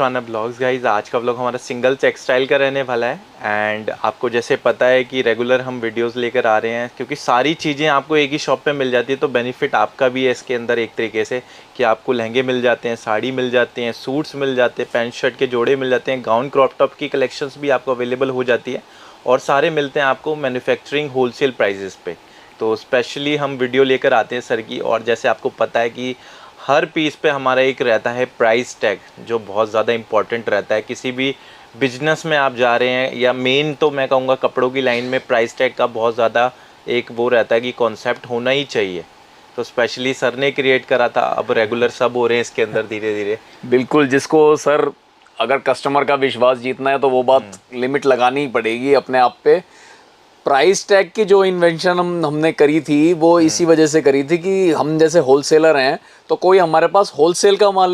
सुहाना blogs guys. आज का blog हमारा सिंगल टेक्सटाइल का रहने वाला है एंड आपको जैसे पता है कि रेगुलर हम वीडियोस लेकर आ रहे हैं क्योंकि सारी चीज़ें आपको एक ही शॉप पे मिल जाती है, तो बेनिफिट आपका भी है इसके अंदर एक तरीके से कि आपको लहंगे मिल जाते हैं, साड़ी मिल जाते हैं, सूट्स मिल जाते हैं, पैंट शर्ट के जोड़े मिल जाते हैं, गाउन क्रॉप टॉप की कलेक्शंस भी आपको अवेलेबल हो जाती है और सारे मिलते हैं आपको मैन्युफैक्चरिंग होलसेल प्राइजेस पे। तो स्पेशली हम वीडियो लेकर आते हैं सर की, और जैसे आपको पता है कि हर पीस पे हमारा एक रहता है प्राइस टैग जो बहुत ज़्यादा इम्पॉर्टेंट रहता है। किसी भी बिजनेस में आप जा रहे हैं या मेन तो मैं कहूँगा कपड़ों की लाइन में प्राइस टैग का बहुत ज़्यादा एक वो रहता है कि कॉन्सेप्ट होना ही चाहिए। तो स्पेशली सर ने क्रिएट करा था, अब रेगुलर सब हो रहे हैं इसके अंदर धीरे धीरे। बिल्कुल, जिसको सर अगर कस्टमर का विश्वास जीतना है तो वो बात लिमिट लगानी ही पड़ेगी अपने आप पे। प्राइस टैग की जो इन्वेंशन हमने करी थी वो इसी वजह से करी थी कि हम जैसे होलसेलर हैं तो कोई हमारे पास होलसेल का माल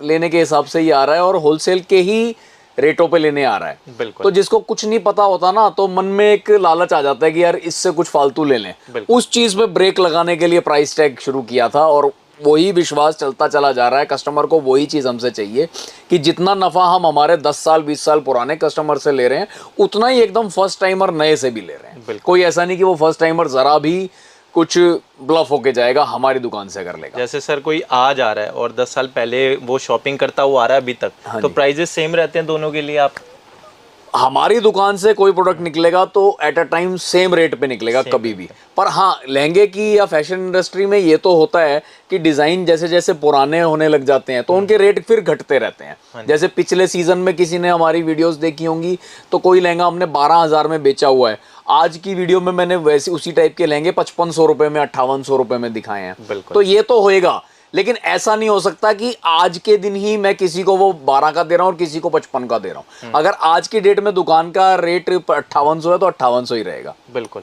लेने के हिसाब से ही आ रहा है और होलसेल के ही रेटों पे लेने आ रहा है। बिल्कुल। तो जिसको कुछ नहीं पता होता ना तो मन में एक लालच आ जाता है कि यार इससे कुछ फालतू ले लें। उस चीज़ पे ब्रेक लगाने के लिए प्राइस टैग शुरू किया था और वही विश्वास चलता चला जा रहा है। कस्टमर को वही चीज़ हमसे चाहिए कि जितना नफ़ा हम हमारे 10 साल 20 साल पुराने कस्टमर से ले रहे हैं उतना ही एकदम फर्स्ट टाइमर नए से भी ले रहे हैं। कोई ऐसा नहीं कि वो फर्स्ट टाइमर ज़रा भी कुछ ब्लफ होके जाएगा हमारी दुकान से कर लेगा। जैसे सर कोई आज आ रहा है और 10 साल पहले वो शॉपिंग करता हुआ आ रहा है अभी तक, तो प्राइजेस सेम रहते हैं दोनों के लिए। आप हमारी दुकान से कोई प्रोडक्ट निकलेगा तो at a time same rate पे निकलेगा कभी भी। पर हाँ, लहंगे की या फैशन इंडस्ट्री में ये तो होता है कि डिज़ाइन जैसे जैसे पुराने होने लग जाते हैं तो उनके रेट फिर घटते रहते हैं। जैसे पिछले सीजन में किसी ने हमारी वीडियोस देखी होंगी तो कोई लहंगा हमने 12,000 में बेचा हुआ है, आज की वीडियो में मैंने वैसे उसी टाइप के लहंगे 5500 रुपये में 5800 रुपये में दिखाए हैं। तो ये तो होएगा, लेकिन ऐसा नहीं हो सकता कि आज के दिन ही मैं किसी को वो 12 का दे रहा हूँ और किसी को 55 का दे रहा हूँ। अगर आज की डेट में दुकान का रेट 5800 है तो 5800 ही रहेगा। बिल्कुल।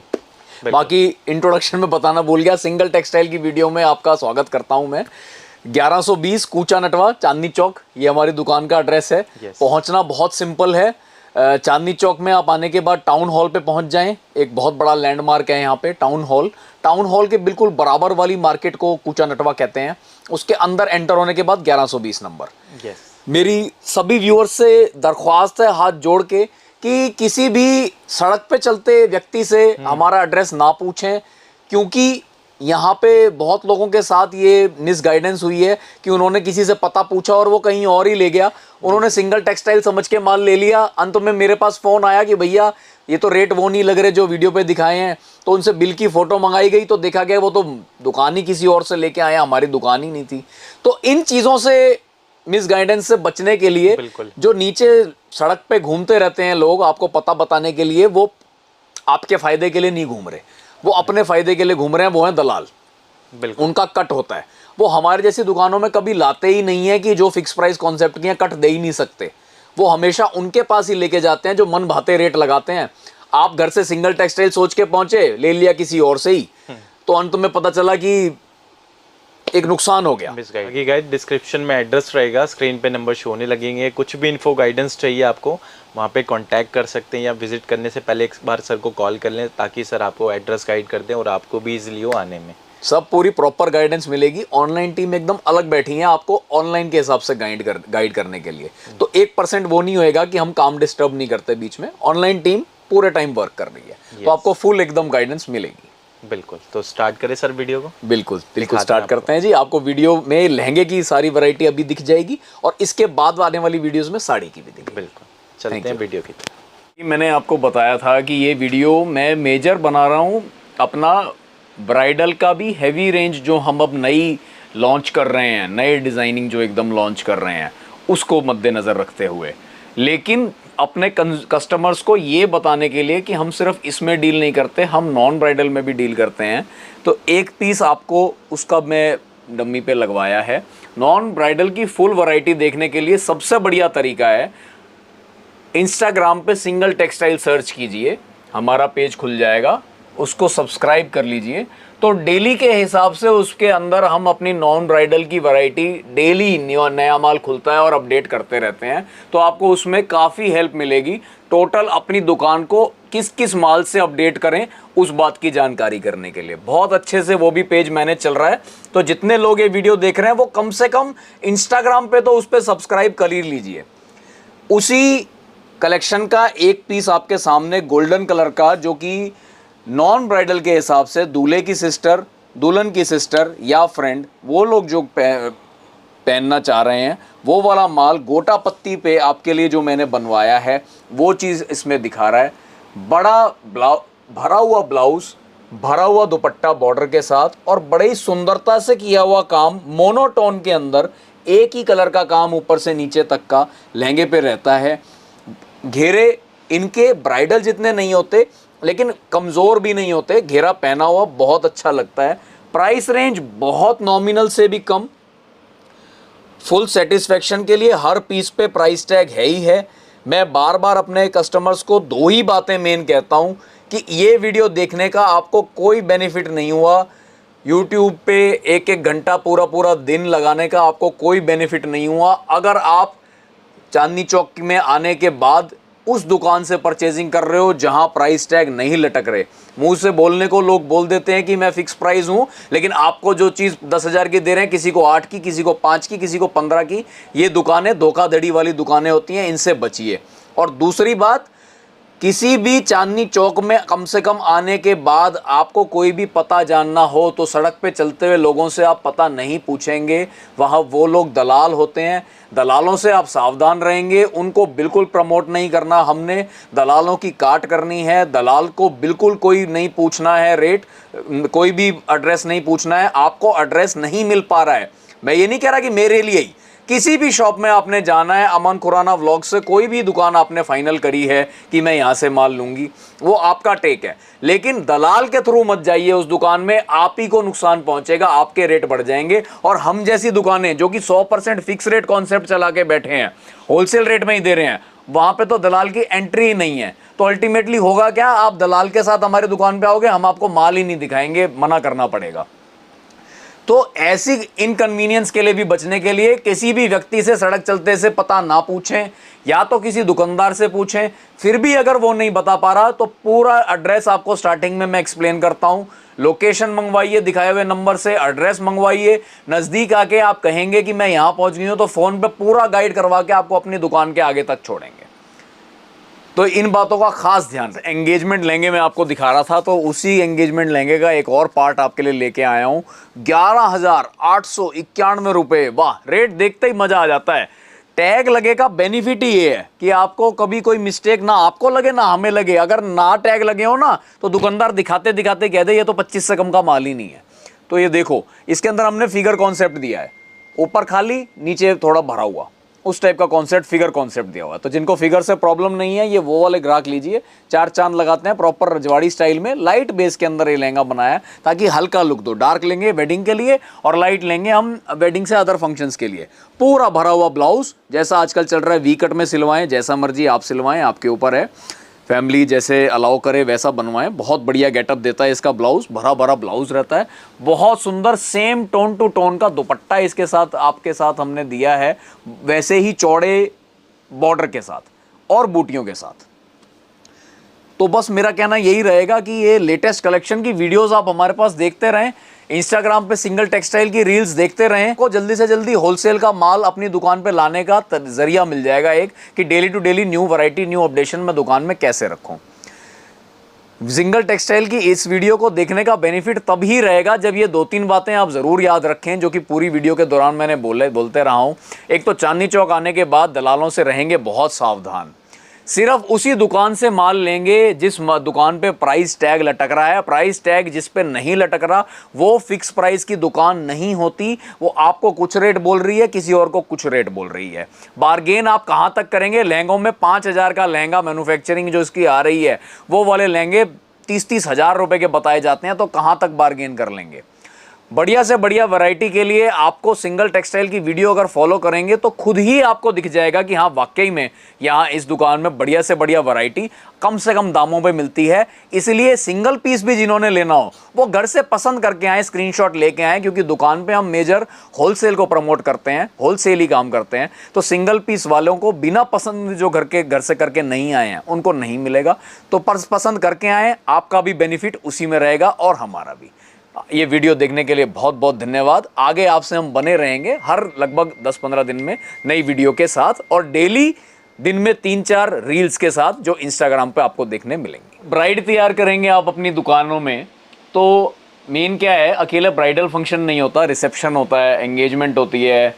बाकी इंट्रोडक्शन में बताना भूल गया, सिंगल टेक्सटाइल की वीडियो में आपका स्वागत करता हूं मैं। 1120 कूचा नटवा, चांदनी चौक, ये हमारी दुकान का एड्रेस है। पहुंचना बहुत सिंपल है। चांदनी चौक में आप आने के बाद टाउन हॉल पे पहुंच जाएं। एक बहुत बड़ा लैंडमार्क है यहाँ पे टाउन हॉल। टाउन हॉल के बिल्कुल बराबर वाली मार्केट को कूचा नटवा कहते हैं। उसके अंदर एंटर होने के बाद 1120 नंबर। मेरी सभी व्यूअर्स से दरख्वास्त है हाथ जोड़ के कि किसी भी सड़क पे चलते व्यक्ति से हमारा एड्रेस ना पूछें, क्योंकि यहाँ पे बहुत लोगों के साथ ये मिसगाइडेंस हुई है कि उन्होंने किसी से पता पूछा और वो कहीं और ही ले गया। उन्होंने सिंगल टेक्सटाइल समझ के माल ले लिया, अंत में मेरे पास फ़ोन आया कि भैया ये तो रेट वो नहीं लग रहे जो वीडियो पे दिखाए हैं। तो उनसे बिल की फ़ोटो मंगाई गई तो देखा गया वो तो दुकान ही किसी और से लेके आए, हमारी दुकान ही नहीं थी। तो इन चीज़ों से मिसगाइडेंस से बचने के लिए जो नीचे सड़क पे घूमते रहते हैं लोग आपको पता बताने के लिए, वो आपके फायदे के लिए नहीं घूम रहे, वो अपने फायदे के लिए घूम रहे हैं। वो हैं दलाल। उनका कट होता है। वो हमारे जैसी दुकानों में कभी लाते ही नहीं है कि जो फिक्स प्राइस कॉन्सेप्ट की कट दे ही नहीं सकते। वो हमेशा उनके पास ही लेके जाते हैं जो मन भाते रेट लगाते हैं। आप घर से सिंगल टेक्सटाइल सोच के पहुंचे, ले लिया किसी और से ही, तो अंत में पता चला कि एक नुकसान हो गया। गाइड डिस्क्रिप्शन में एड्रेस रहेगा, स्क्रीन पे नंबर शो होने लगेंगे। कुछ भी इन्फो गाइडेंस चाहिए आपको वहाँ पे कांटेक्ट कर सकते हैं या विजिट करने से पहले एक बार सर को कॉल कर लें ताकि सर आपको एड्रेस गाइड कर दें और आपको भी इजीली हो आने में। सब पूरी प्रॉपर गाइडेंस मिलेगी। ऑनलाइन टीम एकदम अलग बैठी है आपको ऑनलाइन के हिसाब से गाइड करने के लिए। तो 1% वो नहीं होएगा कि हम काम डिस्टर्ब नहीं करते बीच में। ऑनलाइन टीम पूरे टाइम वर्क कर रही है। तो आपको फुल एकदम गाइडेंस मिलेगी। बिल्कुल। तो स्टार्ट करें सर वीडियो को? बिल्कुल स्टार्ट करते हैं जी। आपको वीडियो में लहंगे की सारी वैरायटी अभी दिख जाएगी और इसके बाद आने वाली वीडियोस में साड़ी की भी दिखेगी। बिल्कुल, चलते हैं वीडियो की तरफ। मैंने आपको बताया था कि ये वीडियो मैं मेजर बना रहा हूँ अपना ब्राइडल का भी हैवी रेंज जो हम अब नई लॉन्च कर रहे हैं, नए डिज़ाइनिंग जो एकदम लॉन्च कर रहे हैं उसको मद्देनज़र रखते हुए, लेकिन अपने कस्टमर्स को ये बताने के लिए कि हम सिर्फ इसमें डील नहीं करते, हम नॉन ब्राइडल में भी डील करते हैं। तो एक पीस आपको उसका मैं डम्मी पे लगवाया है। नॉन ब्राइडल की फुल वैरायटी देखने के लिए सबसे बढ़िया तरीका है इंस्टाग्राम पे सिंगल टेक्सटाइल सर्च कीजिए, हमारा पेज खुल जाएगा, उसको सब्सक्राइब कर लीजिए। तो डेली के हिसाब से उसके अंदर हम अपनी नॉन ब्राइडल की वैरायटी डेली नया माल खुलता है और अपडेट करते रहते हैं। तो आपको उसमें काफ़ी हेल्प मिलेगी। टोटल अपनी दुकान को किस किस माल से अपडेट करें उस बात की जानकारी करने के लिए बहुत अच्छे से वो भी पेज मैनेज चल रहा है। तो जितने लोग ये वीडियो देख रहे हैं वो कम से कम इंस्टाग्राम पे तो उस पर सब्सक्राइब कर ही लीजिए। उसी कलेक्शन का एक पीस आपके सामने गोल्डन कलर का, जो कि नॉन ब्राइडल के हिसाब से दूल्हे की सिस्टर, दुल्हन की सिस्टर या फ्रेंड, वो लोग जो पहनना चाह रहे हैं, वो वाला माल गोटा पत्ती पे आपके लिए जो मैंने बनवाया है वो चीज़ इसमें दिखा रहा है। बड़ा भरा हुआ ब्लाउज, भरा हुआ दुपट्टा बॉर्डर के साथ, और बड़े ही सुंदरता से किया हुआ काम, मोनोटोन के अंदर एक ही कलर का काम ऊपर से नीचे तक का लहंगे पे रहता है। घेरे इनके ब्राइडल जितने नहीं होते, लेकिन कमज़ोर भी नहीं होते। घेरा पहना हुआ बहुत अच्छा लगता है। प्राइस रेंज बहुत नॉमिनल से भी कम। फुल सेटिस्फेक्शन के लिए हर पीस पे प्राइस टैग है ही है। मैं बार बार अपने कस्टमर्स को दो ही बातें मेन कहता हूँ कि ये वीडियो देखने का आपको कोई बेनिफिट नहीं हुआ, यूट्यूब पे एक एक घंटा पूरा दिन लगाने का आपको कोई बेनिफिट नहीं हुआ। अगर आप चांदनी चौक में आने के बाद उस दुकान से परचेजिंग कर रहे हो जहां प्राइस टैग नहीं लटक रहे, मुंह से बोलने को लोग बोल देते हैं कि मैं फिक्स प्राइस हूं, लेकिन आपको जो चीज़ 10,000 की दे रहे हैं, किसी को 8 की, किसी को 5 की, किसी को 15 की, ये दुकानें धोखाधड़ी वाली दुकानें होती हैं, इनसे बचिए। और दूसरी बात, किसी भी चांदनी चौक में कम से कम आने के बाद आपको कोई भी पता जानना हो तो सड़क पे चलते हुए लोगों से आप पता नहीं पूछेंगे। वहाँ वो लोग दलाल होते हैं, दलालों से आप सावधान रहेंगे। उनको बिल्कुल प्रमोट नहीं करना हमने, दलालों की काट करनी है। दलाल को बिल्कुल कोई नहीं पूछना है रेट, कोई भी एड्रेस नहीं पूछना है। आपको एड्रेस नहीं मिल पा रहा है, मैं ये नहीं कह रहा कि मेरे लिए ही, किसी भी शॉप में आपने जाना है, अमन खुराना व्लॉग से कोई भी दुकान आपने फाइनल करी है कि मैं यहाँ से माल लूँगी, वो आपका टेक है, लेकिन दलाल के थ्रू मत जाइए उस दुकान में। आप ही को नुकसान पहुँचेगा, आपके रेट बढ़ जाएंगे। और हम जैसी दुकानें जो कि 100% फिक्स रेट कॉन्सेप्ट चला के बैठे हैं, होलसेल रेट में ही दे रहे हैं, वहाँ पे तो दलाल की एंट्री ही नहीं है। तो अल्टीमेटली होगा क्या, आप दलाल के साथ हमारी दुकान पे आओगे, हम आपको माल ही नहीं दिखाएंगे, मना करना पड़ेगा। तो ऐसी इनकन्वीनियंस के लिए भी बचने के लिए किसी भी व्यक्ति से सड़क चलते से पता ना पूछें, या तो किसी दुकानदार से पूछें। फिर भी अगर वो नहीं बता पा रहा तो पूरा एड्रेस आपको स्टार्टिंग में मैं एक्सप्लेन करता हूं। लोकेशन मंगवाइए, दिखाए हुए नंबर से एड्रेस मंगवाइए। नज़दीक आके आप कहेंगे कि मैं यहाँ पहुँच गई हूँ, तो फ़ोन पे पूरा गाइड करवा के आपको अपनी दुकान के आगे तक छोड़ेंगे। तो इन बातों का खास ध्यान। एंगेजमेंट लहंगे में आपको दिखा रहा था, तो उसी एंगेजमेंट लहंगे का एक और पार्ट आपके लिए लेके आया हूँ। 11,891 रुपये। वाह, रेट देखते ही मजा आ जाता है। टैग लगे का बेनिफिट ही ये है कि आपको कभी कोई मिस्टेक ना आपको लगे ना हमें लगे। अगर ना टैग लगे हो ना तो दुकानदार दिखाते दिखाते कह दे ये तो 25 से कम का माल ही नहीं है। तो ये देखो, इसके अंदर हमने फिगर कॉन्सेप्ट दिया है, ऊपर खाली नीचे थोड़ा भरा हुआ, उस टाइप का कॉन्सेप्ट, फिगर कॉन्सेप्ट दिया हुआ है। तो जिनको फिगर से प्रॉब्लम नहीं है, ये वो वाले ग्राहक लीजिए। 4 चांद लगाते हैं प्रॉपर रजवाड़ी स्टाइल में। लाइट बेस के अंदर ये लहंगा बनाया है ताकि हल्का लुक दो। डार्क लेंगे वेडिंग के लिए और लाइट लेंगे हम वेडिंग से अदर फंक्शंस के लिए। पूरा भरा हुआ ब्लाउज, जैसा आजकल चल रहा है वी कट में सिलवाएं, जैसा मर्जी आप सिलवाएं, आपके ऊपर है। फैमिली जैसे अलाउ करे वैसा बनवाएं। बहुत बढ़िया गेटअप देता है इसका ब्लाउज, भरा भरा ब्लाउज रहता है, बहुत सुंदर। सेम टोन टू टोन का दुपट्टा इसके साथ आपके साथ हमने दिया है, वैसे ही चौड़े बॉर्डर के साथ और बूटियों के साथ। तो बस मेरा कहना यही रहेगा कि ये लेटेस्ट कलेक्शन की वीडियोस आप हमारे पास देखते रहें, इंस्टाग्राम पे सिंगल टेक्सटाइल की रील्स देखते रहें। को जल्दी से जल्दी होलसेल का माल अपनी दुकान पे लाने का जरिया मिल जाएगा एक, कि daily to daily new variety, new updation मैं दुकान में कैसे रखूं। सिंगल टेक्सटाइल की इस वीडियो को देखने का बेनिफिट तभी रहेगा जब ये 2-3 बातें आप जरूर याद रखें, जो कि पूरी वीडियो के दौरान मैंने बोलते रहा हूं। एक तो चांदनी चौक आने के बाद दलालों से रहेंगे बहुत सावधान। सिर्फ उसी दुकान से माल लेंगे जिस दुकान पे प्राइस टैग लटक रहा है। प्राइस टैग जिस पे नहीं लटक रहा वो फिक्स प्राइस की दुकान नहीं होती। वो आपको कुछ रेट बोल रही है, किसी और को कुछ रेट बोल रही है। बार्गेन आप कहाँ तक करेंगे? लहंगों में 5,000 का लहंगा मैन्युफैक्चरिंग जो इसकी आ रही है, वो वाले लहंगे 30-30 हज़ार रुपए के बताए जाते हैं, तो कहाँ तक बार्गेन कर लेंगे? बढ़िया से बढ़िया वैरायटी के लिए आपको सिंगल टेक्सटाइल की वीडियो अगर फॉलो करेंगे तो खुद ही आपको दिख जाएगा कि हाँ वाकई में यहाँ इस दुकान में बढ़िया से बढ़िया वैरायटी कम से कम दामों पे मिलती है। इसलिए सिंगल पीस भी जिन्होंने लेना हो वो घर से पसंद करके आए, स्क्रीनशॉट लेके आए, क्योंकि दुकान पे हम मेजर होलसेल को प्रमोट करते हैं, होलसेल ही काम करते हैं। तो सिंगल पीस वालों को बिना पसंद जो घर से करके नहीं आए हैं उनको नहीं मिलेगा। तो पसंद करके आए, आपका भी बेनिफिट उसी में रहेगा और हमारा भी। ये वीडियो देखने के लिए बहुत बहुत धन्यवाद। आगे आपसे हम बने रहेंगे हर लगभग 10-15 दिन में नई वीडियो के साथ, और डेली दिन में 3-4 रील्स के साथ जो इंस्टाग्राम पे आपको देखने मिलेंगे। ब्राइड तैयार करेंगे आप अपनी दुकानों में तो मेन क्या है, अकेले ब्राइडल फंक्शन नहीं होता, रिसेप्शन होता है, एंगेजमेंट होती है,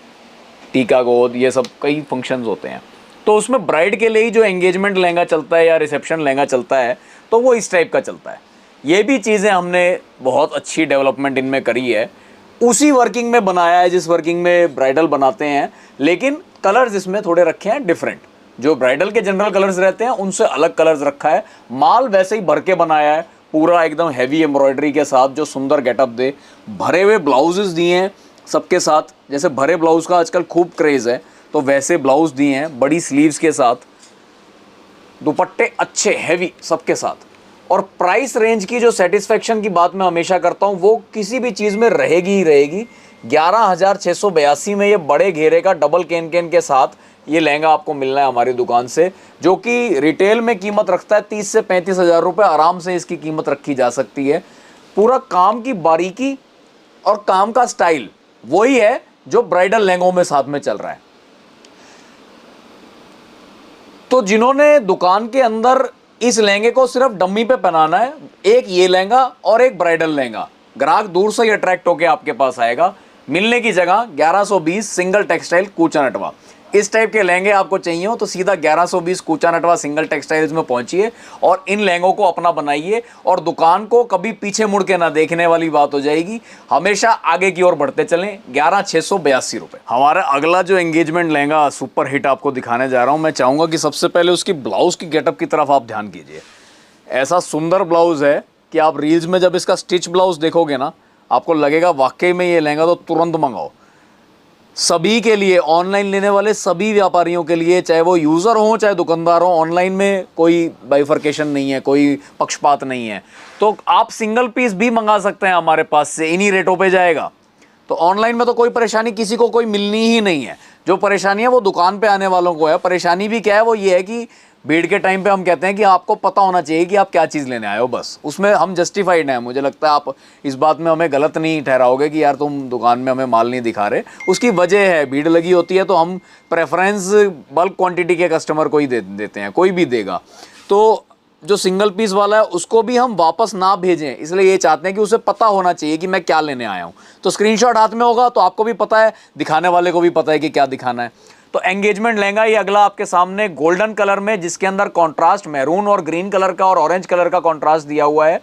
टीका गोद, ये सब कई फंक्शंस होते हैं। तो उसमें ब्राइड के लिए ही जो एंगेजमेंट लहंगा चलता है या रिसेप्शन लहंगा चलता है तो वो इस टाइप का चलता है। ये भी चीज़ें हमने बहुत अच्छी डेवलपमेंट इनमें करी है, उसी वर्किंग में बनाया है जिस वर्किंग में ब्राइडल बनाते हैं, लेकिन कलर्स इसमें थोड़े रखे हैं डिफरेंट। जो ब्राइडल के जनरल कलर्स रहते हैं उनसे अलग कलर्स रखा है। माल वैसे ही भर के बनाया है, पूरा एकदम हैवी एम्ब्रॉयडरी के साथ जो सुंदर गेटअप दे। भरे हुए ब्लाउजेस दिए हैं सबके साथ, जैसे भरे ब्लाउज का आजकल खूब क्रेज़ है तो वैसे ब्लाउज दिए हैं बड़ी स्लीव्स के साथ, दुपट्टे अच्छे हैवी सबके साथ। और प्राइस रेंज की जो सेटिस्फेक्शन की बात मैं हमेशा करता हूँ वो किसी भी चीज़ में रहेगी ही रहेगी। 11,682 में ये बड़े घेरे का डबल कैन के साथ ये लहंगा आपको मिलना है हमारी दुकान से, जो कि रिटेल में कीमत रखता है 30 से 35 हज़ार रुपये, आराम से इसकी कीमत रखी जा सकती है। पूरा काम की बारीकी और काम का स्टाइल वही है जो ब्राइडल लहंगों में साथ में चल रहा है। तो जिन्होंने दुकान के अंदर इस लहंगे को सिर्फ डम्मी पे पहनाना है, एक ये लहंगा और एक ब्राइडल लहंगा, ग्राहक दूर से ही अट्रैक्ट होकर आपके पास आएगा। मिलने की जगह 1120 सिंगल टेक्सटाइल कूचा नटवा। इस टाइप के लहंगे आपको चाहिए हो तो सीधा 1120 कूचा नटवा सिंगल टेक्सटाइल्स में पहुंचिए और इन लहंगों को अपना बनाइए और दुकान को कभी पीछे मुड़ के ना देखने वाली बात हो जाएगी, हमेशा आगे की ओर बढ़ते चलें। 11,682 रुपये। हमारा अगला जो एंगेजमेंट लहंगा सुपर हिट आपको दिखाने जा रहा हूं, मैं चाहूंगा कि सबसे पहले उसकी ब्लाउज की गेटअप की तरफ आप ध्यान कीजिए। ऐसा सुंदर ब्लाउज है कि आप रील्स में जब इसका स्टिच ब्लाउज देखोगे ना, आपको लगेगा वाकई में ये लहंगा तो तुरंत मंगाओ। सभी के लिए, ऑनलाइन लेने वाले सभी व्यापारियों के लिए, चाहे वो यूज़र हो चाहे दुकानदार हो, ऑनलाइन में कोई बाइफर्केशन नहीं है, कोई पक्षपात नहीं है। तो आप सिंगल पीस भी मंगा सकते हैं हमारे पास से, इन्हीं रेटों पे जाएगा। तो ऑनलाइन में तो कोई परेशानी किसी को कोई मिलनी ही नहीं है। जो परेशानी है वो दुकान पे आने वालों को है। परेशानी भी क्या है, वो ये है कि भीड़ के टाइम पे हम कहते हैं कि आपको पता होना चाहिए कि आप क्या चीज़ लेने आए हो, बस उसमें हम जस्टिफाइड हैं। मुझे लगता है आप इस बात में हमें गलत नहीं ठहराओगे कि यार तुम दुकान में हमें माल नहीं दिखा रहे। उसकी वजह है, भीड़ लगी होती है तो हम प्रेफरेंस बल्क क्वांटिटी के कस्टमर को ही देते हैं, कोई भी देगा। तो जो सिंगल पीस वाला है उसको भी हम वापस ना भेजें, इसलिए ये चाहते हैं कि उसे पता होना चाहिए कि मैं क्या लेने आया हूँ। तो स्क्रीनशॉट हाथ में होगा तो आपको भी पता है, दिखाने वाले को भी पता है कि क्या दिखाना है। तो एंगेजमेंट लहंगा ये अगला आपके सामने गोल्डन कलर में, जिसके अंदर कॉन्ट्रास्ट मैरून और ग्रीन कलर का और ऑरेंज कलर का कॉन्ट्रास्ट दिया हुआ है।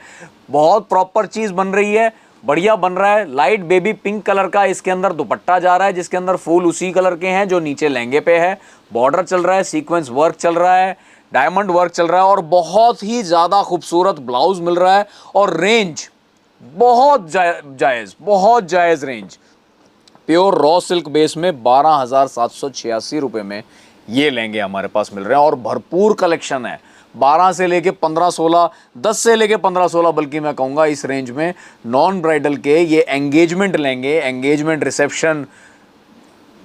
बहुत प्रॉपर चीज़ बन रही है, बढ़िया बन रहा है। लाइट बेबी पिंक कलर का इसके अंदर दुपट्टा जा रहा है, जिसके अंदर फूल उसी कलर के हैं जो नीचे लहंगे पे है। बॉर्डर चल रहा है, सीक्वेंस वर्क चल रहा है, डायमंड वर्क चल रहा है और बहुत ही ज़्यादा खूबसूरत ब्लाउज मिल रहा है। और रेंज बहुत जायज़ range, pure raw silk base में 12,786 रुपये में ये लहंगे हमारे पास मिल रहे हैं। और भरपूर कलेक्शन है, 12 से लेके 15-16, 10 से लेके 15-16 बल्कि मैं कहूँगा इस रेंज में नॉन ब्राइडल के ये एंगेजमेंट लहंगे, एंगेजमेंट रिसेप्शन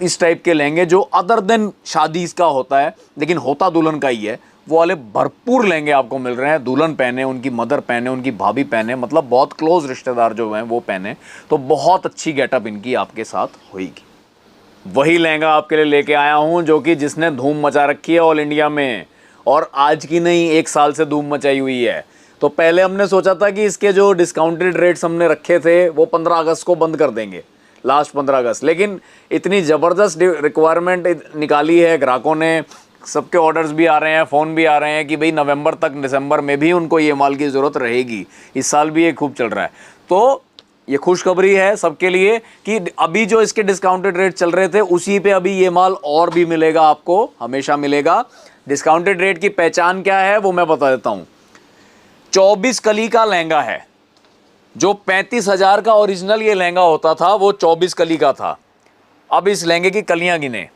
इस टाइप के लहंगे जो अदर देन शादी इसका होता है लेकिन होता दुल्हन का ही है, वो वाले भरपूर लहंगे आपको मिल रहे हैं। दुल्हन पहने, उनकी मदर पहने, उनकी भाभी पहने, मतलब बहुत क्लोज रिश्तेदार जो हैं वो पहने, तो बहुत अच्छी गेटअप इनकी आपके साथ होगी। वही लहंगा आपके लिए लेके आया हूँ जो कि जिसने धूम मचा रखी है ऑल इंडिया में, और आज की नहीं 1 साल से धूम मचाई हुई है। तो पहले हमने सोचा था कि इसके जो डिस्काउंटेड रेट्स हमने रखे थे वो 15 अगस्त को बंद कर देंगे, लास्ट 15 अगस्त, लेकिन इतनी ज़बरदस्त रिक्वायरमेंट निकाली है ग्राहकों ने, सबके ऑर्डर्स भी आ रहे हैं, फ़ोन भी आ रहे हैं कि भाई नवंबर तक, दिसंबर में भी उनको ये माल की ज़रूरत रहेगी। इस साल भी ये खूब चल रहा है। तो ये खुशखबरी है सबके लिए कि अभी जो इसके डिस्काउंटेड रेट चल रहे थे उसी पे अभी ये माल और भी मिलेगा, आपको हमेशा मिलेगा। डिस्काउंटेड रेट की पहचान क्या है वो मैं बता देता हूँ। 24 कली का लहंगा है, जो 35,000 का ओरिजिनल ये लहंगा होता था वो 24 कली का था। अब इस लहंगे की कलियां गिने,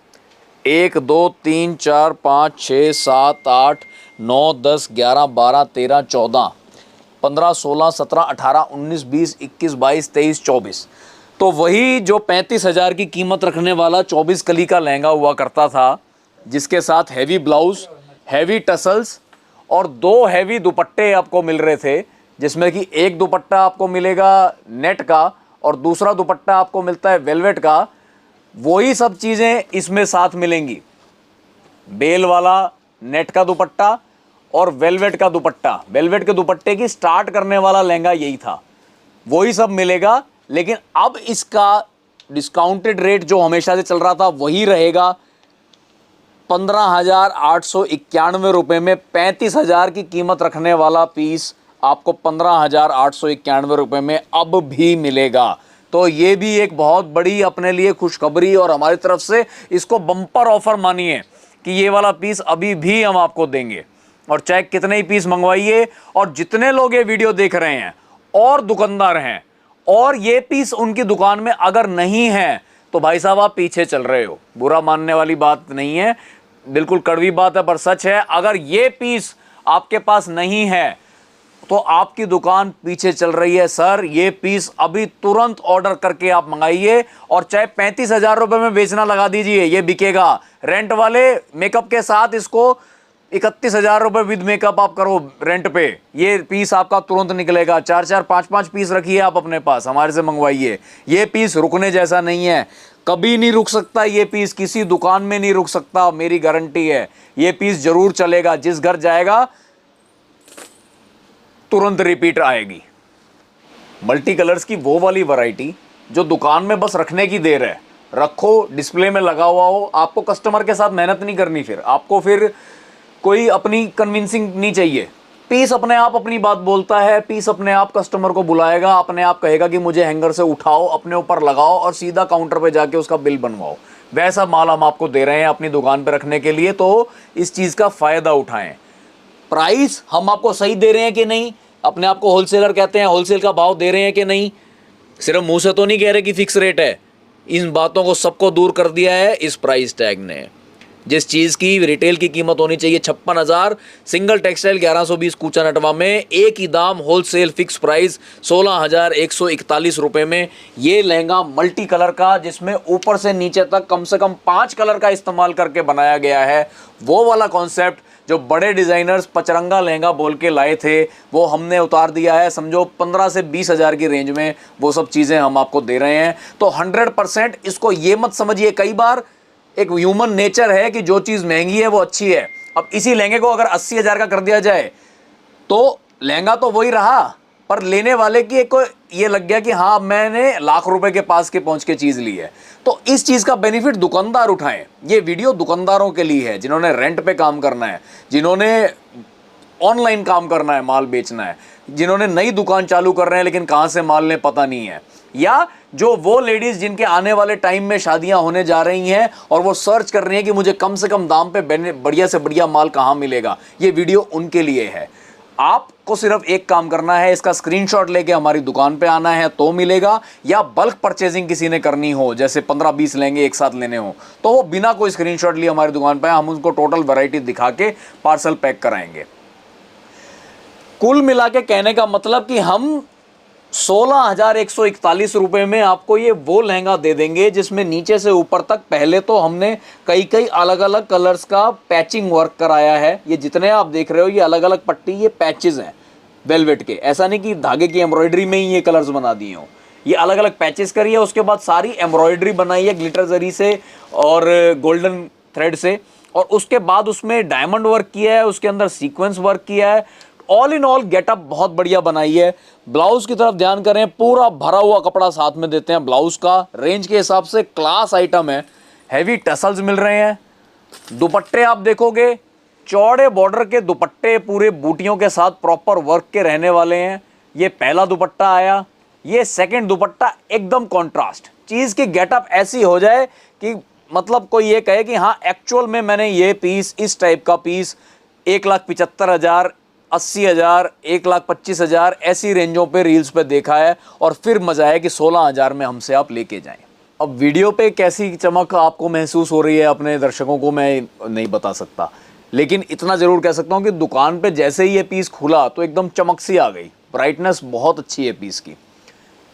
1 2 3 4 5 6 7 8 9 10 11 12 13 14 15 16 17 18 19 20 21 22 23 24। तो वही जो 35,000 की कीमत रखने वाला 24 कली का लहंगा हुआ करता था, जिसके साथ हैवी ब्लाउज, हैवी टसल्स और 2 हैवी दुपट्टे आपको मिल रहे थे, जिसमें कि एक दुपट्टा आपको मिलेगा नेट का और दूसरा दुपट्टा आपको मिलता है वेलवेट का। वही सब चीज़ें इसमें साथ मिलेंगी। बेल वाला नेट का दुपट्टा और वेलवेट का दुपट्टा। वेलवेट के दुपट्टे की स्टार्ट करने वाला लहंगा यही था, वही सब मिलेगा। लेकिन अब इसका डिस्काउंटेड रेट जो हमेशा से चल रहा था वही रहेगा। 15,891 रुपये में 35,000 की कीमत रखने वाला पीस आपको 15,891 रुपये में अब भी मिलेगा। तो ये भी एक बहुत बड़ी अपने लिए खुशखबरी और हमारी तरफ से इसको बम्पर ऑफर मानिए कि ये वाला पीस अभी भी हम आपको देंगे। और चाहे कितने ही पीस मंगवाइए, और जितने लोग ये वीडियो देख रहे हैं और दुकानदार हैं और ये पीस उनकी दुकान में अगर नहीं है तो भाई साहब आप पीछे चल रहे हो। बुरा मानने वाली बात नहीं है, बिल्कुल कड़वी बात है पर सच है। अगर ये पीस आपके पास नहीं है तो आपकी दुकान पीछे चल रही है। सर ये पीस अभी तुरंत ऑर्डर करके आप मंगाइए, और चाहे 35,000 रुपये में बेचना लगा दीजिए, ये बिकेगा। रेंट वाले मेकअप के साथ इसको 31,000 रुपये विद मेकअप आप करो रेंट पे, ये पीस आपका तुरंत निकलेगा। 4-4, 5-5 पीस रखिए आप अपने पास, हमारे से मंगवाइए। ये पीस रुकने जैसा नहीं है, कभी नहीं रुक सकता ये पीस, किसी दुकान में नहीं रुक सकता, मेरी गारंटी है। ये पीस जरूर चलेगा, जिस घर जाएगा तुरंत रिपीट आएगी। मल्टी कलर्स की वो वाली वैरायटी जो दुकान में बस रखने की देर है, रखो डिस्प्ले में लगा हुआ हो, आपको कस्टमर के साथ मेहनत नहीं करनी, फिर आपको फिर कोई अपनी कन्विंसिंग नहीं चाहिए। पीस अपने आप अपनी बात बोलता है, पीस अपने आप कस्टमर को बुलाएगा, अपने आप कहेगा कि मुझे हैंगर से उठाओ, अपने ऊपर लगाओ और सीधा काउंटर पे जाके उसका बिल बनवाओ। वैसा माल हम आपको दे रहे हैं अपनी दुकान पे रखने के लिए, तो इस चीज़ का फ़ायदा उठाएं। प्राइस हम आपको सही दे रहे हैं कि नहीं, अपने आप को होलसेलर कहते हैं, होलसेल का भाव दे रहे हैं कि नहीं, सिर्फ मुंह से तो नहीं कह रहे कि फिक्स रेट है। इन बातों को सबको दूर कर दिया है इस प्राइस टैग ने। जिस चीज़ की रिटेल की कीमत होनी चाहिए 56,000, सिंगल टेक्सटाइल 1120 कूचा नटवा में एक ही दाम, होलसेल फिक्स प्राइस 16,141 रुपये में ये लहंगा मल्टी कलर का, जिसमें ऊपर से नीचे तक कम से कम 5 कलर का इस्तेमाल करके बनाया गया है। वो वाला कॉन्सेप्ट जो बड़े डिज़ाइनर्स पचरंगा लहंगा बोल के लाए थे वो हमने उतार दिया है। समझो 15 से 20,000 की रेंज में वो सब चीज़ें हम आपको दे रहे हैं। तो 100% इसको ये मत समझिए, कई बार एक ह्यूमन नेचर है कि जो चीज़ महंगी है वो अच्छी है। अब इसी लहंगे को अगर 80,000 का कर दिया जाए तो लहंगा तो वही रहा, पर लेने वाले की एक को ये लग गया कि हाँ मैंने लाख रुपए के पास के पहुंच के चीज़ ली है। तो इस चीज़ का बेनिफिट दुकानदार उठाएं। ये वीडियो दुकानदारों के लिए है जिन्होंने रेंट पे काम करना है, जिन्होंने ऑनलाइन काम करना है, माल बेचना है, जिन्होंने नई दुकान चालू कर रहे हैं लेकिन कहाँ से माल लें पता नहीं है, या जो वो लेडीज़ जिनके आने वाले टाइम में शादियां होने जा रही हैं और वो सर्च कर रही हैं कि मुझे कम से कम दाम पे बढ़िया से बढ़िया माल कहाँ मिलेगा। ये वीडियो उनके लिए है। आपको सिर्फ एक काम करना है, इसका स्क्रीनशॉट लेके हमारी दुकान पे आना है तो मिलेगा, या बल्क परचेजिंग किसी ने करनी हो, जैसे 15-20 लेंगे एक साथ लेने हो, तो वो बिना कोई स्क्रीनशॉट लिए हमारी दुकान पे हम उनको टोटल वैरायटी दिखा के पार्सल पैक कराएंगे। कुल मिला के कहने का मतलब कि हम 16,141 रुपये में आपको ये वो लहंगा दे देंगे जिसमें नीचे से ऊपर तक पहले तो हमने कई अलग अलग कलर्स का पैचिंग वर्क कराया है। ये जितने आप देख रहे हो ये अलग अलग पट्टी, ये पैचेस हैं वेलवेट के, ऐसा नहीं कि धागे की एम्ब्रॉयडरी में ही ये कलर्स बना दिए हों। ये अलग अलग पैचेस करी है, उसके बाद सारी एम्ब्रॉयडरी बनाई है ग्लिटर जरी से और गोल्डन थ्रेड से, और उसके बाद उसमें डायमंड वर्क किया है, उसके अंदर सीक्वेंस वर्क किया है। ऑल इन ऑल गेटअप बहुत बढ़िया बनाई है। ब्लाउज की तरफ ध्यान करें, पूरा भरा हुआ कपड़ा साथ में देते हैं ब्लाउज का, रेंज के हिसाब से क्लास आइटम है। हैवी टसल्स मिल रहे हैं। दुपट्टे आप देखोगे चौड़े बॉर्डर के दुपट्टे पूरे बूटियों के साथ प्रॉपर वर्क के रहने वाले हैं। ये पहला दुपट्टा आया, ये सेकंड दुपट्टा एकदम कॉन्ट्रास्ट, चीज़ की गेटअप ऐसी हो जाए कि मतलब कोई ये कहे कि हाँ एक्चुअल में मैंने ये पीस, इस टाइप का पीस 1,75,000, 80,000, 1,25,000 ऐसी रेंजों पे रील्स पे देखा है, और फिर मजा है कि 16,000 में हमसे आप लेके जाएं। अब वीडियो पे कैसी चमक आपको महसूस हो रही है अपने दर्शकों को मैं नहीं बता सकता, लेकिन इतना ज़रूर कह सकता हूँ कि दुकान पे जैसे ही ये पीस खुला तो एकदम चमक सी आ गई। ब्राइटनेस बहुत अच्छी है पीस की,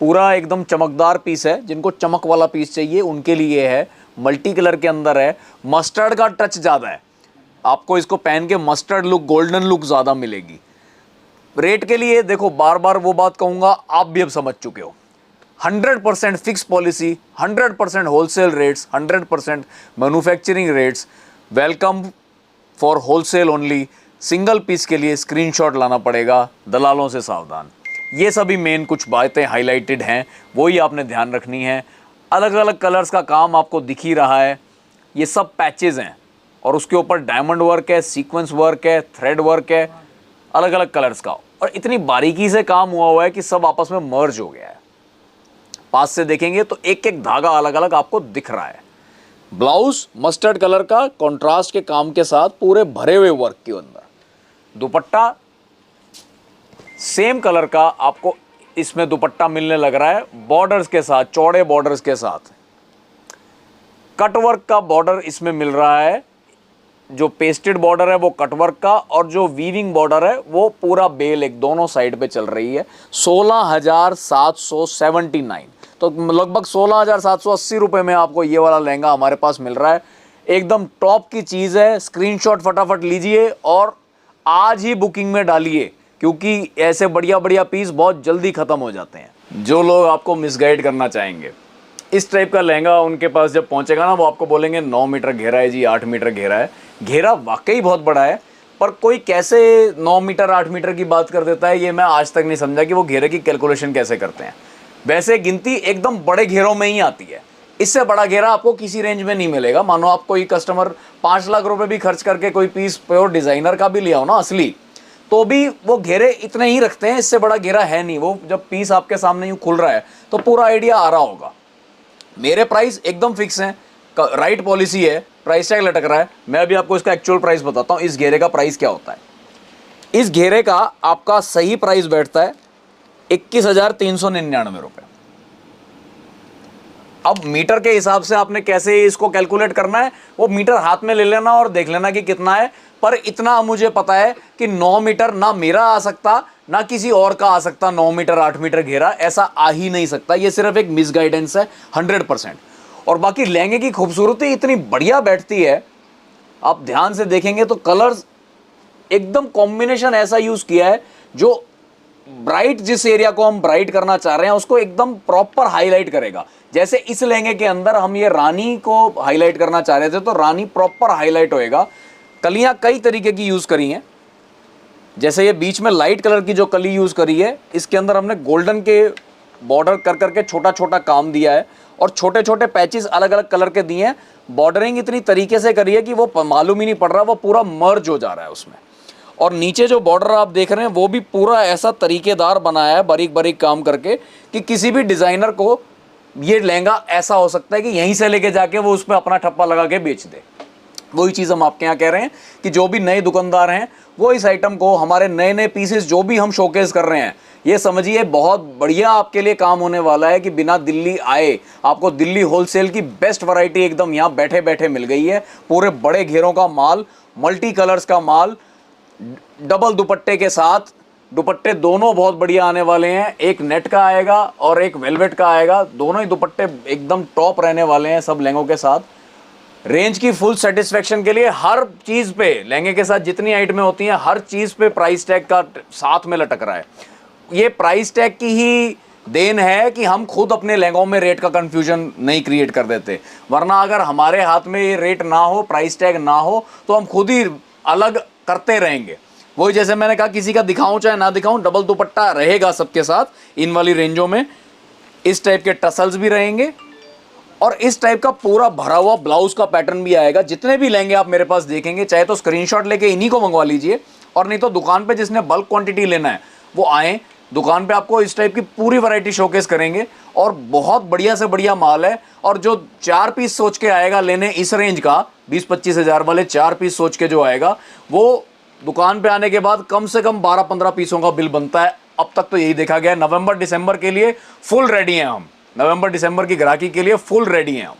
पूरा एकदम चमकदार पीस है। जिनको चमक वाला पीस चाहिए उनके लिए है। मल्टी कलर के अंदर है, मस्टर्ड का टच ज़्यादा है, आपको इसको पहन के मस्टर्ड लुक, गोल्डन लुक ज़्यादा मिलेगी। रेट के लिए देखो, बार बार वो बात कहूँगा, आप भी अब समझ चुके हो। 100% fix policy, 100% wholesale rates, 100% manufacturing rates. Welcome for wholesale only. Single piece के लिए स्क्रीनशॉट लाना पड़ेगा, दलालों से सावधान। ये सभी मेन कुछ बातें हाईलाइटेड हैं, वही आपने ध्यान रखनी है। अलग अलग कलर्स का काम आपको दिख ही रहा है, ये सब पैचेस हैं और उसके ऊपर डायमंड वर्क है, सीक्वेंस वर्क है, थ्रेड वर्क है, अलग अलग कलर्स का, और इतनी बारीकी से काम हुआ है कि सब आपस में मर्ज हो गया है। पास से देखेंगे तो एक एक धागा अलग अलग आपको दिख रहा है। ब्लाउज मस्टर्ड कलर का कॉन्ट्रास्ट के काम के साथ पूरे भरे हुए वर्क के अंदर, दुपट्टा सेम कलर का आपको इसमें दुपट्टा मिलने लग रहा है, बॉर्डर्स के साथ, चौड़े बॉर्डर्स के साथ। कट वर्क का बॉर्डर इसमें मिल रहा है, जो पेस्टेड बॉर्डर है वो कट वर्क का, और जो वीविंग बॉर्डर है वो पूरा बेल एक दोनों साइड पे चल रही है। 16,779, तो लगभग 16,780 रुपये में आपको ये वाला लहंगा हमारे पास मिल रहा है। एकदम टॉप की चीज़ है। स्क्रीनशॉट फटाफट लीजिए और आज ही बुकिंग में डालिए, क्योंकि ऐसे बढ़िया बढ़िया पीस बहुत जल्दी ख़त्म हो जाते हैं। जो लोग आपको मिसगाइड करना चाहेंगे, इस टाइप का लहंगा उनके पास जब पहुंचेगा ना, वो आपको बोलेंगे 9 मीटर घेरा है जी, 8 मीटर घेरा है। घेरा वाकई बहुत बड़ा है, पर कोई कैसे 9 मीटर 8 मीटर की बात कर देता है, ये मैं आज तक नहीं समझा कि वो घेरे की कैलकुलेशन कैसे करते हैं। वैसे गिनती एकदम बड़े घेरों में ही आती है, इससे बड़ा घेरा आपको किसी रेंज में नहीं मिलेगा। मानो आप कोई कस्टमर 5 लाख रुपए भी खर्च करके कोई पीस प्योर डिज़ाइनर का भी लिया हो ना असली, तो भी वो घेरे इतने ही रखते हैं, इससे बड़ा घेरा है नहीं। वो जब पीस आपके सामने यूँ खुल रहा है तो पूरा आइडिया आ रहा होगा। मेरे प्राइस एकदम फिक्स हैं, राइट पॉलिसी है, प्राइस टैग लटक रहा है। मैं अभी आपको इसका एक्चुअल प्राइस बताता हूँ, इस घेरे का प्राइस क्या होता है। इस घेरे का आपका सही प्राइस बैठता है 21,399 रुपये। अब मीटर के हिसाब से आपने कैसे इसको कैलकुलेट करना है, वो मीटर हाथ में ले लेना और देख लेना कि कितना है। पर इतना मुझे पता है कि 9 मीटर ना मेरा आ सकता ना किसी और का आ सकता। 9 मीटर 8 मीटर घेरा ऐसा आ ही नहीं सकता, ये सिर्फ एक मिसगाइडेंस है 100%। और बाकी लहंगे की खूबसूरती इतनी बढ़िया बैठती है, आप ध्यान से देखेंगे तो कलर्स एकदम कॉम्बिनेशन ऐसा यूज किया है जो ब्राइट, जिस एरिया को हम ब्राइट करना चाह रहे हैं उसको एकदम प्रॉपर हाईलाइट करेगा। जैसे इस लहंगे के अंदर हम ये रानी को हाईलाइट करना चाह रहे थे, तो रानी प्रॉपर हाईलाइट होएगा। कलियां कई तरीके की यूज करी हैं, जैसे ये बीच में लाइट कलर की जो कली यूज करी है, इसके अंदर हमने गोल्डन के बॉर्डर कर करके छोटा छोटा काम दिया है और छोटे छोटे पैचेस अलग अलग कलर के दिए हैं। बॉर्डरिंग इतनी तरीके से करी है कि वो मालूम ही नहीं पड़ रहा, वो पूरा मर्ज हो जा रहा है उसमें। और नीचे जो बॉर्डर आप देख रहे हैं वो भी पूरा ऐसा तरीकेदार बनाया है, बारीक बारीक काम करके, कि किसी भी डिजाइनर को ये लहंगा ऐसा हो सकता है कि यहीं से लेके जाके वो उसमें अपना ठप्पा लगा के बेच दे। वही चीज़ हम आपके यहाँ कह रहे हैं कि जो भी नए दुकानदार हैं वो इस आइटम को, हमारे नए नए पीसेस जो भी हम शोकेस कर रहे हैं, ये समझिए बहुत बढ़िया आपके लिए काम होने वाला है कि बिना दिल्ली आए आपको दिल्ली होलसेल की बेस्ट वैरायटी एकदम यहाँ बैठे बैठे मिल गई है। पूरे बड़े घेरों का माल, मल्टी कलर्स का माल, डबल दुपट्टे के साथ। दुपट्टे दोनों बहुत बढ़िया आने वाले हैं, एक नेट का आएगा और एक वेलवेट का आएगा। दोनों ही दुपट्टे एकदम टॉप रहने वाले हैं सब लहंगों के साथ। रेंज की फुल सेटिस्फेक्शन के लिए हर चीज़ पे, लहंगे के साथ जितनी आइटमें होती हैं हर चीज़ पे प्राइस टैग का साथ में लटक रहा है। ये प्राइस टैग की ही देन है कि हम खुद अपने लहंगों में रेट का कंफ्यूजन नहीं क्रिएट कर देते, वरना अगर हमारे हाथ में ये रेट ना हो, प्राइस टैग ना हो, तो हम खुद ही अलग करते रहेंगे। वही जैसे मैंने कहा, किसी का दिखाऊं चाहे ना दिखाऊं, डबल दुपट्टा रहेगा सबके साथ इन वाली रेंजों में। इस टाइप के टसल्स भी रहेंगे और इस टाइप का पूरा भरा हुआ ब्लाउज का पैटर्न भी आएगा। जितने भी लहंगे आप मेरे पास देखेंगे, चाहे तो स्क्रीनशॉट लेके इन्हीं को मंगवा लीजिए, और नहीं तो दुकान पे जिसने बल्क क्वांटिटी लेना है वो आए दुकान पे, आपको इस टाइप की पूरी वैरायटी शोकेस करेंगे। और बहुत बढ़िया से बढ़िया माल है। और जो 4 पीस सोच के आएगा लेने इस रेंज का, 20-25 हज़ार वाले 4 पीस सोच के जो आएगा, वो दुकान पे आने के बाद कम से कम 12-15 पीसों का बिल बनता है। अब तक तो यही देखा गया है। नवंबर दिसंबर के लिए फुल रेडी हैं हम, नवंबर दिसंबर की ग्राहकी के लिए फुल रेडी हैं हम।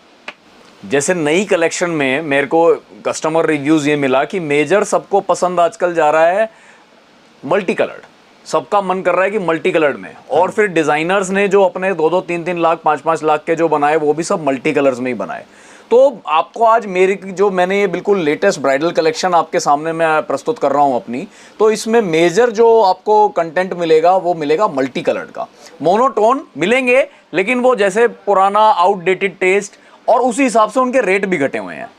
जैसे नई कलेक्शन में मेरे को कस्टमर रिव्यूज़ ये मिला कि मेजर सबको पसंद आजकल जा रहा है मल्टी कलर्ड। सबका मन कर रहा है कि मल्टी कलर्ड में, और फिर डिज़ाइनर्स ने जो अपने 2-2, 3-3 लाख, 5-5 लाख के जो बनाए वो भी सब मल्टी कलर्स में ही बनाए। तो आपको आज मेरी जो मैंने ये बिल्कुल लेटेस्ट ब्राइडल कलेक्शन आपके सामने मैं प्रस्तुत कर रहा हूँ अपनी, तो इसमें मेजर जो आपको कंटेंट मिलेगा वो मिलेगा मल्टी कलर्ड का। मोनोटोन मिलेंगे लेकिन वो जैसे पुराना आउटडेटेड टेस्ट, और उसी हिसाब से उनके रेट भी घटे हुए हैं।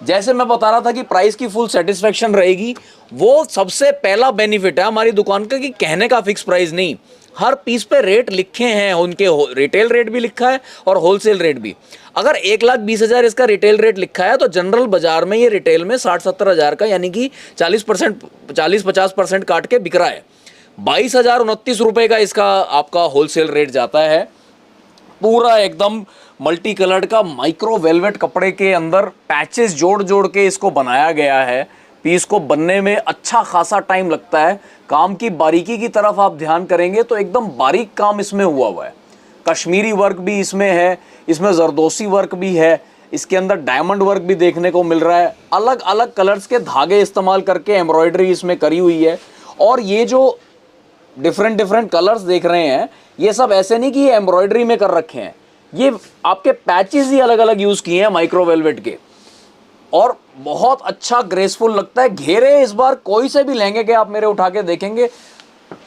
जैसे मैं बता रहा था कि प्राइस की फुल सेटिस्फेक्शन रहेगी, वो सबसे पहला बेनिफिट है हमारी दुकान का कि कहने का फिक्स प्राइस नहीं, हर पीस पे रेट लिखे हैं, उनके रिटेल रेट भी लिखा है और होलसेल रेट भी। अगर 1,20,000 इसका रिटेल रेट लिखा है तो जनरल बाजार में ये रिटेल में 60-70 हज़ार का यानी कि 40-50% काट के बिक रहा है। 22,029 रुपये का इसका आपका होलसेल रेट जाता है। पूरा एकदम मल्टी कलर्ड का माइक्रो वेलवेट कपड़े के अंदर पैचेस जोड़ जोड़ के इसको बनाया गया है। पीस को बनने में अच्छा खासा टाइम लगता है। काम की बारीकी की तरफ आप ध्यान करेंगे तो एकदम बारीक काम इसमें हुआ है। कश्मीरी वर्क भी इसमें है, इसमें जरदोसी वर्क भी है, इसके अंदर डायमंड वर्क भी देखने को मिल रहा है। अलग अलग कलर्स के धागे इस्तेमाल करके एम्ब्रॉयडरी इसमें करी हुई है। और ये जो डिफरेंट कलर्स देख रहे हैं, ये सब ऐसे नहीं कि ये एम्ब्रॉयडरी में कर रखे हैं, ये आपके पैचेस ही अलग अलग यूज किए हैं माइक्रो वेलवेट के, और बहुत अच्छा ग्रेसफुल लगता है। घेरे इस बार कोई से भी लहंगे के आप मेरे उठा के देखेंगे,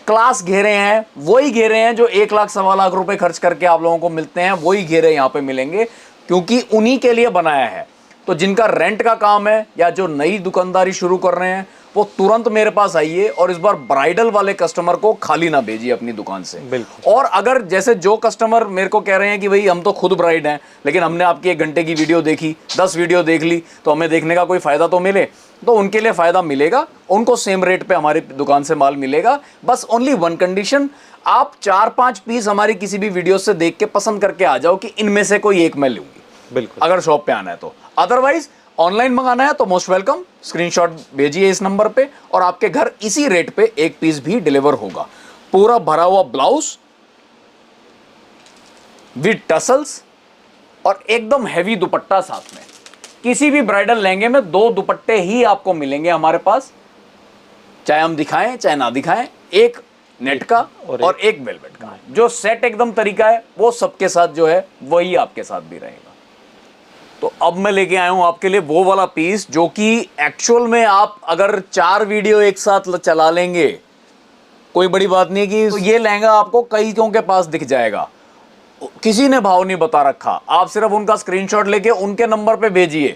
क्लास घेरे हैं, वही घेरे हैं जो 1 लाख 1.25 लाख रुपए खर्च करके आप लोगों को मिलते हैं, वही घेरे यहाँ पे मिलेंगे, क्योंकि उन्हीं के लिए बनाया है। तो जिनका रेंट का काम है या जो नई दुकानदारी शुरू कर रहे हैं, वो तुरंत मेरे पास आइए और इस बार ब्राइडल वाले कस्टमर को खाली ना भेजिए अपनी दुकान से। बिल्कुल। और अगर जैसे जो कस्टमर मेरे को कह रहे हैं कि भाई हम तो खुद ब्राइड हैं, लेकिन हमने आपकी 1 घंटे की वीडियो देखी, 10 वीडियो देख ली, तो हमें देखने का कोई फायदा तो मिले, तो उनके लिए फायदा मिलेगा, उनको सेम रेट पे हमारी दुकान से माल मिलेगा। बस ओनली वन कंडीशन, आप 4-5 पीस हमारी किसी भी वीडियो से देख के पसंद करके आ जाओ कि इनमें से कोई एक मैं लूंगी, बिल्कुल, अगर शॉप पे आना है तो। अदरवाइज ऑनलाइन मंगाना है तो मोस्ट वेलकम, स्क्रीनशॉट भेजिए इस नंबर पे और आपके घर इसी रेट पे 1 पीस भी डिलीवर होगा। पूरा भरा हुआ ब्लाउज विद टसल्स और एकदम हैवी दुपट्टा साथ में। किसी भी ब्राइडल लहंगे में 2 दुपट्टे ही आपको मिलेंगे हमारे पास, चाहे हम दिखाएं चाहे ना दिखाएं, एक नेट का और एक वेलवेट का। जो सेट एकदम तरीका है वो सबके साथ जो है वही आपके साथ भी रहेगा। तो अब मैं लेके आया हूं आपके लिए वो वाला पीस जो कि एक्चुअल में आप अगर 4 वीडियो एक साथ चला लेंगे, कोई बड़ी बात नहीं है कि तो ये लहंगा आपको कईयों के पास दिख जाएगा। किसी ने भाव नहीं बता रखा, आप सिर्फ उनका स्क्रीनशॉट लेके उनके नंबर पे भेजिए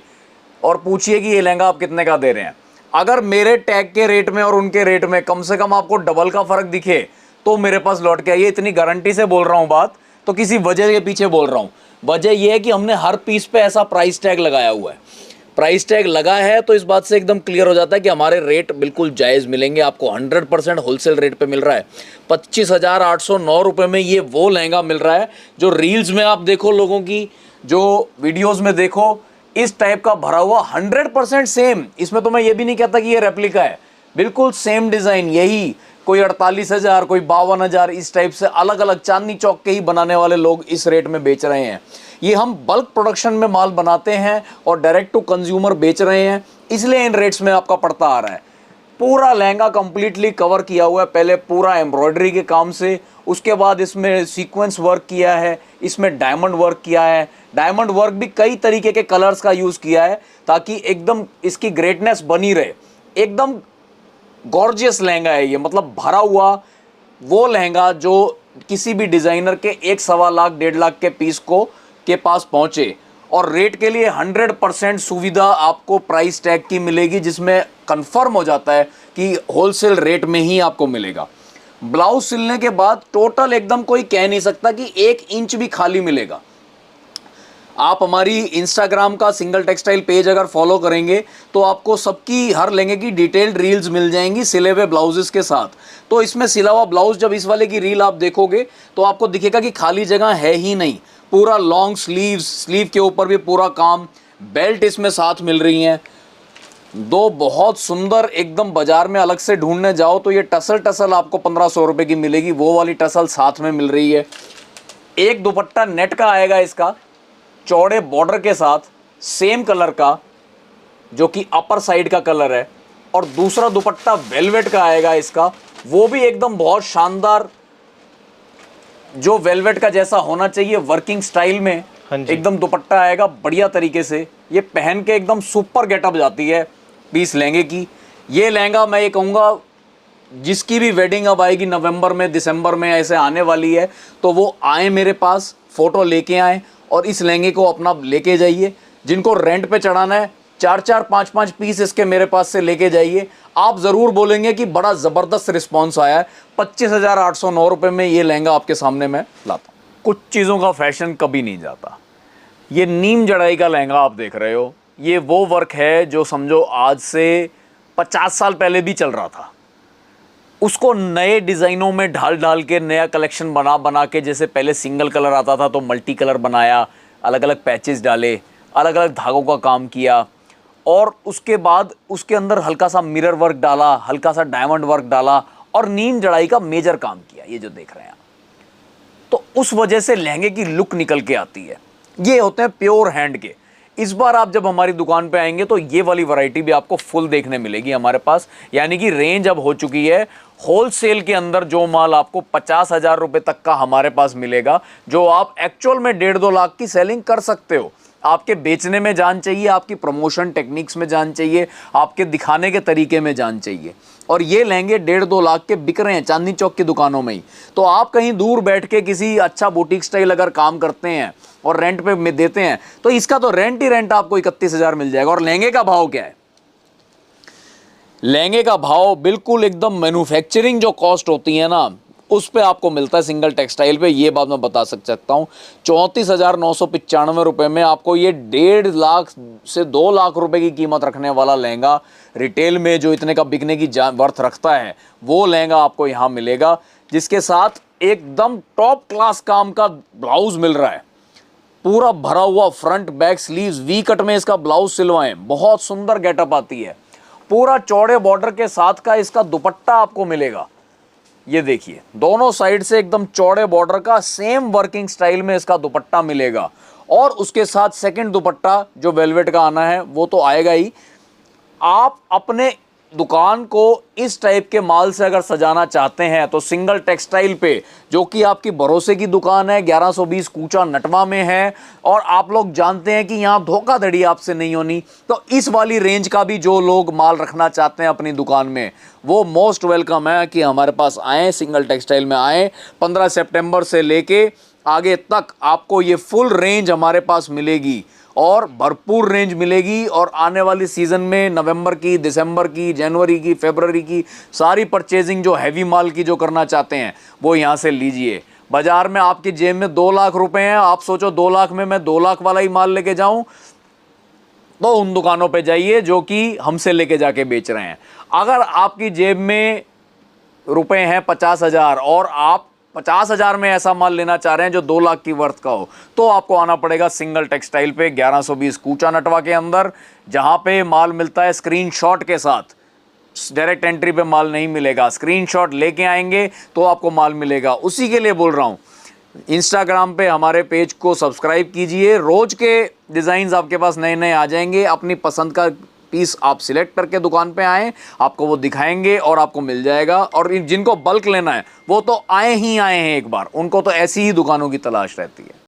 और पूछिए कि ये लहंगा आप कितने का दे रहे हैं। अगर मेरे टैग के रेट में और उनके रेट में कम से कम आपको डबल का फर्क दिखे तो मेरे पास लौट के आइए। इतनी गारंटी से बोल रहा हूं बात, तो किसी वजह के पीछे बोल रहा हूं। वजह यह है कि हमने हर पीस पे ऐसा प्राइस टैग लगाया हुआ है। प्राइस टैग लगा है तो इस बात से एकदम क्लियर हो जाता है कि हमारे रेट बिल्कुल जायज़ मिलेंगे आपको। 100% होलसेल रेट पे मिल रहा है। 25,809 रुपये में ये वो लहंगा मिल रहा है जो रील्स में आप देखो, लोगों की जो वीडियोज़ में देखो, इस टाइप का भरा हुआ 100% सेम। इसमें तो मैं ये भी नहीं कहता कि ये रेप्लिका है, बिल्कुल सेम डिज़ाइन। यही कोई 48,000, कोई 52,000, इस टाइप से अलग अलग चांदनी चौक के ही बनाने वाले लोग इस रेट में बेच रहे हैं। ये हम बल्क प्रोडक्शन में माल बनाते हैं और डायरेक्ट टू कंज्यूमर बेच रहे हैं, इसलिए इन रेट्स में आपका पड़ता आ रहा है। पूरा लहंगा कंप्लीटली कवर किया हुआ है, पहले पूरा एम्ब्रॉयडरी के काम से, उसके बाद इसमें सीक्वेंस वर्क किया है, इसमें डायमंड वर्क किया है। डायमंड वर्क भी कई तरीके के कलर्स का यूज़ किया है ताकि एकदम इसकी ग्रेटनेस बनी रहे। एकदम गॉर्जियस लहंगा है ये, मतलब भरा हुआ वो लहंगा जो किसी भी डिज़ाइनर के 1.25 लाख 1.5 लाख के पीस को के पास पहुँचे। और रेट के लिए 100% सुविधा आपको प्राइस टैग की मिलेगी, जिसमें कंफर्म हो जाता है कि होलसेल रेट में ही आपको मिलेगा। ब्लाउज सिलने के बाद टोटल एकदम कोई कह नहीं सकता कि 1 इंच भी खाली मिलेगा। आप हमारी इंस्टाग्राम का सिंगल टेक्सटाइल पेज अगर फॉलो करेंगे तो आपको सबकी हर लहंगे की डिटेल्ड रील्स मिल जाएंगी सिले हुए ब्लाउजेस के साथ। तो इसमें सिला हुआ ब्लाउज जब इस वाले की रील आप देखोगे तो आपको दिखेगा कि खाली जगह है ही नहीं। पूरा लॉन्ग स्लीव्स, स्लीव के ऊपर भी पूरा काम, बेल्ट इसमें साथ मिल रही हैं। 2 बहुत सुंदर, एकदम बाजार में अलग से ढूंढने जाओ तो ये टसल आपको 1500 रुपये की मिलेगी, वो वाली टसल साथ में मिल रही है। एक दुपट्टा नेट का आएगा इसका, चौड़े बॉर्डर के साथ, सेम कलर का जो कि अपर साइड का कलर है, और दूसरा दुपट्टा वेलवेट का आएगा इसका, वो भी एकदम बहुत शानदार, जो वेलवेट का जैसा होना चाहिए वर्किंग स्टाइल में एकदम दुपट्टा आएगा बढ़िया तरीके से। ये पहन के एकदम सुपर गेटअप जाती है पीस लहंगे की। ये लहंगा मैं ये कहूँगा जिसकी भी वेडिंग अब आएगी नवंबर में, दिसंबर में ऐसे आने वाली है, तो वो आए मेरे पास, फ़ोटो लेके आएँ और इस लहंगे को अपना लेके जाइए। जिनको रेंट पे चढ़ाना है 4-4 5-5 पीस इसके मेरे पास से लेके जाइए, आप ज़रूर बोलेंगे कि बड़ा ज़बरदस्त रिस्पॉन्स आया है। 25,809 रुपये में ये लहंगा आपके सामने मैं लाता हूँ। कुछ चीज़ों का फैशन कभी नहीं जाता। ये नीम जड़ाई का लहंगा आप देख रहे हो, ये वो वर्क है जो समझो आज से 50 साल पहले भी चल रहा था। उसको नए डिज़ाइनों में ढाल ढाल के नया कलेक्शन बना बना के, जैसे पहले सिंगल कलर आता था तो मल्टी कलर बनाया, अलग अलग पैचेस डाले, अलग अलग धागों का काम किया, और उसके बाद उसके अंदर हल्का सा मिरर वर्क डाला, हल्का सा डायमंड वर्क डाला, और नीम जड़ाई का मेजर काम किया, ये जो देख रहे हैं आप। तो उस वजह से लहंगे की लुक निकल के आती है। ये होते हैं प्योर हैंड के। इस बार आप जब हमारी दुकान पे आएंगे तो ये वाली वैरायटी भी आपको फुल देखने मिलेगी हमारे पास, यानी कि रेंज अब हो चुकी है। होलसेल के अंदर जो माल आपको 50,000 रुपए तक का हमारे पास मिलेगा, जो आप एक्चुअल में 1.5-2 लाख की सेलिंग कर सकते हो। आपके बेचने में जान चाहिए, आपकी प्रमोशन टेक्निक्स में जान चाहिए, आपके दिखाने के तरीके में जान चाहिए। और ये लहंगे 1.5-2 लाख के बिक रहे हैं चांदनी चौक की दुकानों में ही। तो आप कहीं दूर बैठ के किसी अच्छा बुटीक स्टाइल अगर काम करते हैं और रेंट पे देते हैं, तो इसका तो रेंट ही रेंट आपको 31,000 मिल जाएगा। और लहंगे का भाव क्या है? लहंगे का भाव बिल्कुल एकदम मैन्युफैक्चरिंग जो कॉस्ट होती है ना, उस पे आपको मिलता है सिंगल टेक्सटाइल पे। ये बात मैं बता सकता हूँ, 34,995 रुपये में आपको ये 1.5 लाख से 2 लाख रुपए की कीमत रखने वाला लहंगा, रिटेल में जो इतने का बिकने की वर्थ रखता है, वो लहंगा आपको यहाँ मिलेगा, जिसके साथ एकदम टॉप क्लास काम का ब्लाउज मिल रहा है। पूरा भरा हुआ front back sleeves V cut में इसका ब्लाउज सिलवाएं, बहुत सुंदर गेटअप आती है। पूरा चौड़े बॉर्डर के साथ का इसका दुपट्टा आपको मिलेगा। ये देखिए, दोनों साइड से एकदम चौड़े बॉर्डर का सेम वर्किंग स्टाइल में इसका दुपट्टा मिलेगा। और उसके साथ सेकंड दुपट्टा जो वेलवेट का आना है वो तो आएगा ही। आप अपने दुकान को इस टाइप के माल से अगर सजाना चाहते हैं तो सिंगल टेक्सटाइल पे, जो कि आपकी भरोसे की दुकान है, 1120 कूचा नटवा में है, और आप लोग जानते हैं कि यहाँ धोखाधड़ी आपसे नहीं होनी, तो इस वाली रेंज का भी जो लोग माल रखना चाहते हैं अपनी दुकान में, वो मोस्ट वेलकम है कि हमारे पास आएँ, सिंगल टेक्सटाइल में आएँ। 15 सितंबर से लेके आगे तक आपको ये फुल रेंज हमारे पास मिलेगी, और भरपूर रेंज मिलेगी। और आने वाली सीज़न में नवंबर की, दिसंबर की, जनवरी की, फरवरी की सारी परचेजिंग जो हैवी माल की जो करना चाहते हैं, वो यहाँ से लीजिए। बाज़ार में आपकी जेब में 2 लाख रुपए हैं, आप सोचो 2 लाख में मैं 2 लाख वाला ही माल लेके जाऊं, तो उन दुकानों पे जाइए जो कि हमसे लेके जाके बेच रहे हैं। अगर आपकी जेब में रुपए हैं 50,000 और आप 50,000 में ऐसा माल लेना चाह रहे हैं जो 2 लाख की वर्थ का हो, तो आपको आना पड़ेगा सिंगल टेक्सटाइल पे, 1120 कूचा नटवा के अंदर, जहां पे माल मिलता है स्क्रीनशॉट के साथ। डायरेक्ट एंट्री पे माल नहीं मिलेगा, स्क्रीनशॉट लेके आएंगे तो आपको माल मिलेगा। उसी के लिए बोल रहा हूं, इंस्टाग्राम पे हमारे पेज को सब्सक्राइब कीजिए, रोज के डिज़ाइंस आपके पास नए नए आ जाएंगे। अपनी पसंद का पीस आप सिलेक्ट करके दुकान पे आएँ, आपको वो दिखाएंगे और आपको मिल जाएगा। और जिनको बल्क लेना है वो तो आए ही आए हैं एक बार, उनको तो ऐसी ही दुकानों की तलाश रहती है।